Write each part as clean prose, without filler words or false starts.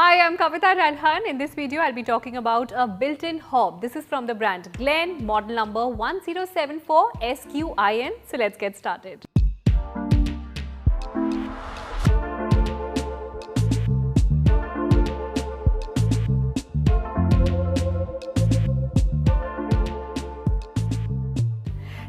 Hi, I'm Kavita Ralhan. In this video, I'll be talking about a built-in hob. This is from the brand Glen, model number 1074 SQIN. So let's get started.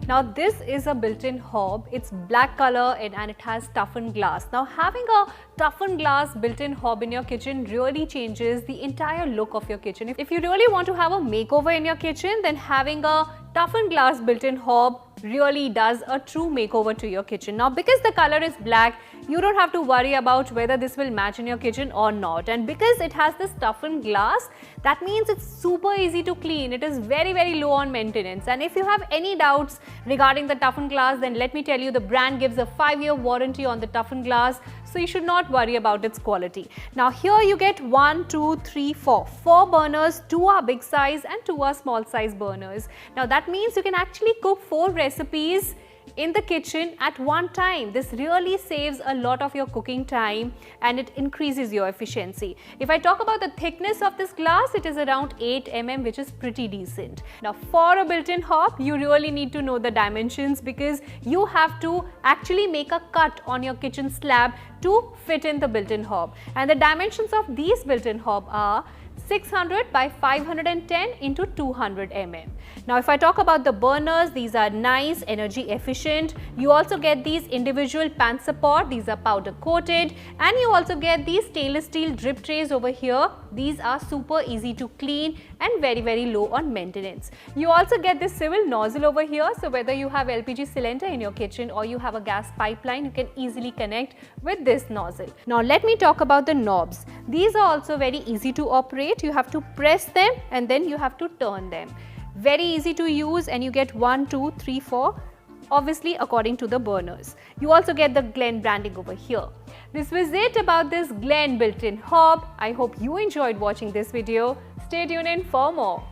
Now this is a built-in hob. It's black color and it has toughened glass. Now having a toughened glass built-in hob in your kitchen really changes the entire look of your kitchen. If you really want to have a makeover in your kitchen, then having a toughened glass built-in hob really does a true makeover to your kitchen. Now because the color is black, you don't have to worry about whether this will match in your kitchen or not, and because it has this toughened glass, that means it's super easy to clean. It is very low on maintenance, and if you have any doubts regarding the toughened glass, then let me tell you, the brand gives a 5-year warranty on the toughened glass, so you should not worry about its quality. Now here you get 4 burners. 2 are big size and 2 are small size burners. Now that means you can actually cook 4 recipes in the kitchen at one time. This really saves a lot of your cooking time and it increases your efficiency. If I talk about the thickness of this glass, it is around 8 mm, which is pretty decent. Now for a built-in hob, you really need to know the dimensions, because you have to actually make a cut on your kitchen slab to fit in the built-in hob, and the dimensions of these built-in hob are 600 by 510 into 200 mm. Now if I talk about the burners, these are nice, energy efficient. You also get these individual pan support, these are powder coated, and you also get these stainless steel drip trays over here. These are super easy to clean and very low on maintenance. You also get this swivel nozzle over here, so whether you have LPG cylinder in your kitchen or you have a gas pipeline, you can easily connect with this nozzle. Now let me talk about the knobs. These are also very easy to operate. You have to press them and then you have to turn them. Very easy to use, and you get 1, 2, 3, 4, obviously according to the burners. You also get the Glen branding over here. This was it about this Glen built-in hob. I hope you enjoyed watching this video. Stay tuned in for more.